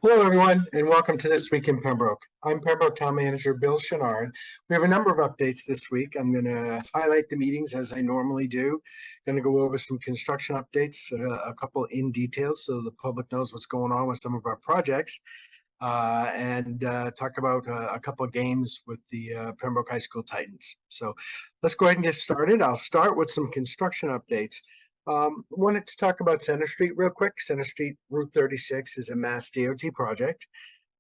Hello, everyone, and welcome to This Week in Pembroke. I'm Pembroke Town Manager Bill Chenard. We have a number of updates this week. I'm going to highlight the meetings as I normally do. Going to go over some construction updates, a couple in detail so the public knows what's going on with some of our projects, and talk about a couple of games with the Pembroke High School Titans. So let's go ahead and get started. I'll start with some construction updates. Wanted to talk about Center Street real quick. Center Street Route 36 is a Mass DOT project.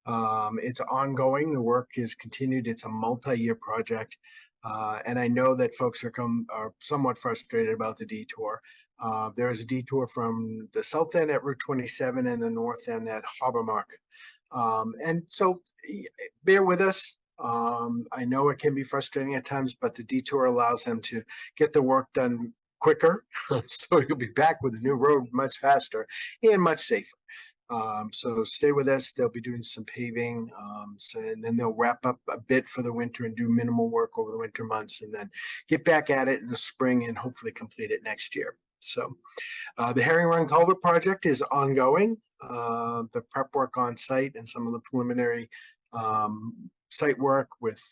It's ongoing. The work is continued. It's a multi-year project. And I know that folks are somewhat frustrated about the detour. There is a detour from the south end at Route 27 and the north end at Habermark. And so bear with us. I know it can be frustrating at times, but the detour allows them to get the work done quicker, so you'll be back with a new road much faster and much safer. So stay with us. They'll be doing some paving, and then they'll wrap up a bit for the winter and do minimal work over the winter months, and then get back at it in the spring and hopefully complete it next year. So the Herring Run Culvert project is ongoing. The prep work on site and some of the preliminary site work with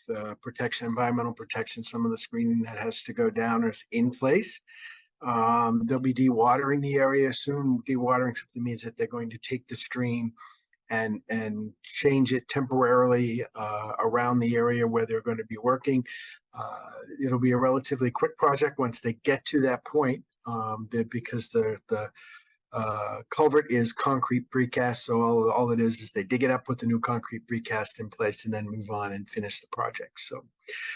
protection, environmental protection, some of the screening that has to go down is in place. They'll be dewatering the area soon. Dewatering simply means that they're going to take the stream and change it temporarily around the area where they're going to be working. It'll be a relatively quick project once they get to that point, because the culvert is concrete precast, so all it is they dig it up with the new concrete precast in place and then move on and finish the project. So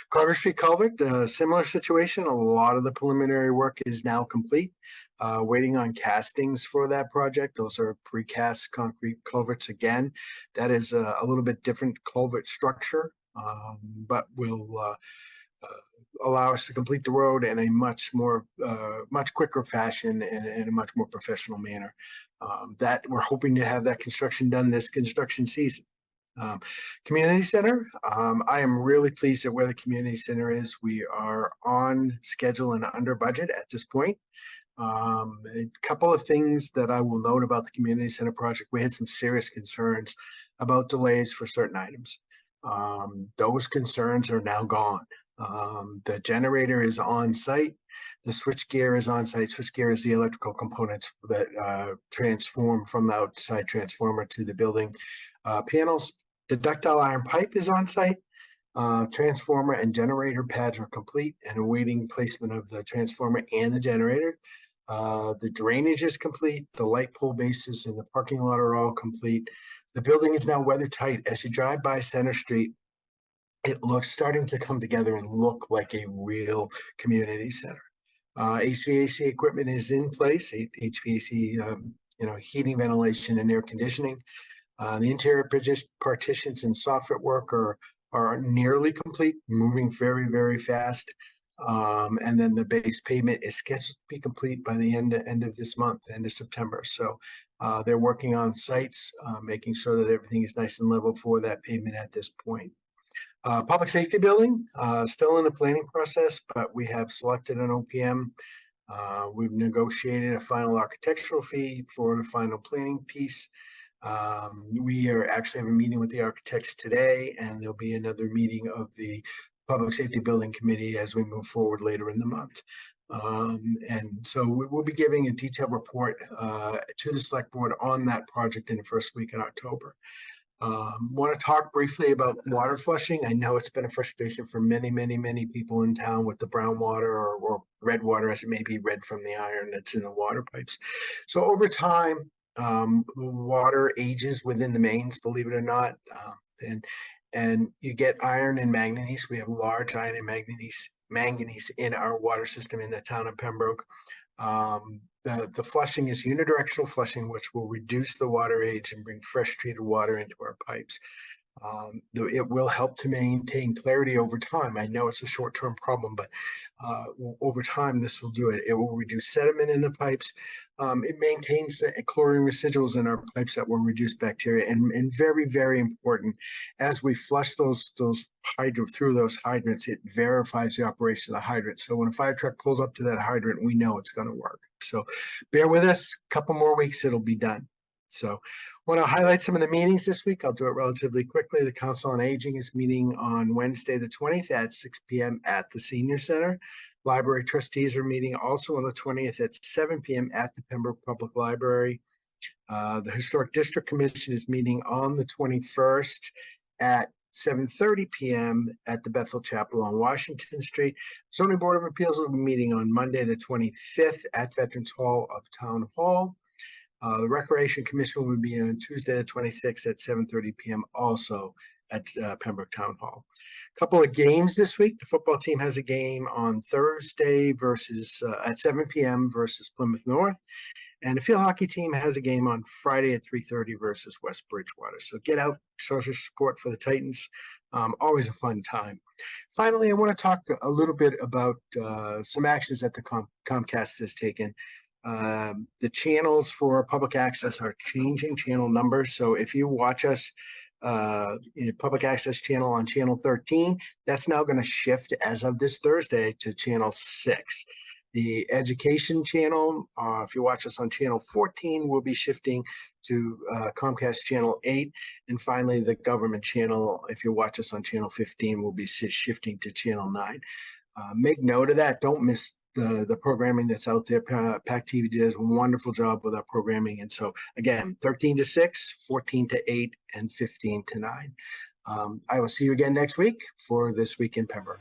Carter Street culvert, similar situation. A lot of the preliminary work is now complete. Waiting on castings for that project. Those are precast concrete culverts again. That is a little bit different culvert structure, but will allow us to complete the road in a much quicker fashion and in a much more professional manner. That we're hoping to have that construction done this construction season. Community center, I am really pleased at where the community center is. We are on schedule and under budget at this point. A couple of things that I will note about the community center project: we had some serious concerns about delays for certain items. Those concerns are now gone. The generator is on site. The switchgear is on site. Switchgear is the electrical components that transform from the outside transformer to the building panels. The ductile iron pipe is on site. Transformer and generator pads are complete and awaiting placement of the transformer and the generator. The drainage is complete. The light pole bases in the parking lot are all complete. The building is now weather tight. As you drive by Center Street, it looks starting to come together and look like a real community center. HVAC equipment is in place. HVAC, heating, ventilation, and air conditioning. The interior partitions and soffit work are nearly complete, moving very, very fast. And then the base pavement is scheduled to be complete by the end of this month, end of September. So they're working on sites, making sure that everything is nice and level for that pavement at this point. Public safety building, still in the planning process, but we have selected an OPM. We've negotiated a final architectural fee for the final planning piece. We are actually having a meeting with the architects today, and there'll be another meeting of the Public Safety Building Committee as we move forward later in the month. And so we'll be giving a detailed report to the select board on that project in the first week in October. Want to talk briefly about water flushing. I know it's been a frustration for many, many, many people in town with the brown water or red water, as it may be, red from the iron that's in the water pipes. So over time, water ages within the mains, believe it or not, and you get iron and manganese. We have large iron and manganese in our water system in the town of Pembroke. The flushing is unidirectional flushing, which will reduce the water age and bring fresh treated water into our pipes. It will help to maintain clarity over time. I know it's a short-term problem, but over time, this will do it. It will reduce sediment in the pipes. It maintains the chlorine residuals in our pipes that will reduce bacteria. And very, very important, as we flush those through those hydrants, it verifies the operation of the hydrant. So when a fire truck pulls up to that hydrant, we know it's going to work. So bear with us. A couple more weeks, it'll be done. So want to highlight some of the meetings this week. I'll do it relatively quickly. The Council on Aging is meeting on Wednesday, the 20th at 6 p.m. at the Senior Center. Library trustees are meeting also on the 20th at 7 p.m. at the Pembroke Public Library. The Historic District Commission is meeting on the 21st at 7:30 p.m. at the Bethel Chapel on Washington Street. Zoning Board of Appeals will be meeting on Monday, the 25th at Veterans Hall of Town Hall. The Recreation Commission will be on Tuesday, the 26th at 7:30 p.m. also at Pembroke Town Hall. A couple of games this week. The football team has a game on Thursday versus at 7 p.m. versus Plymouth North. And the field hockey team has a game on Friday at 3:30 versus West Bridgewater. So get out, show your support for the Titans. Always a fun time. Finally, I want to talk a little bit about some actions that the Comcast has taken. The channels for public access are changing channel numbers. So if you watch us in public access channel on channel 13, that's now going to shift as of this Thursday to channel 6. The education channel, if you watch us on channel 14, will be shifting to Comcast channel 8. And finally, the government channel, if you watch us on channel 15, will be shifting to channel 9. Make note of that. Don't miss the programming that's out there. PAC TV does a wonderful job with our programming. And so, again, 13 to 6, 14 to 8, and 15 to 9. I will see you again next week for This Week in Pembroke.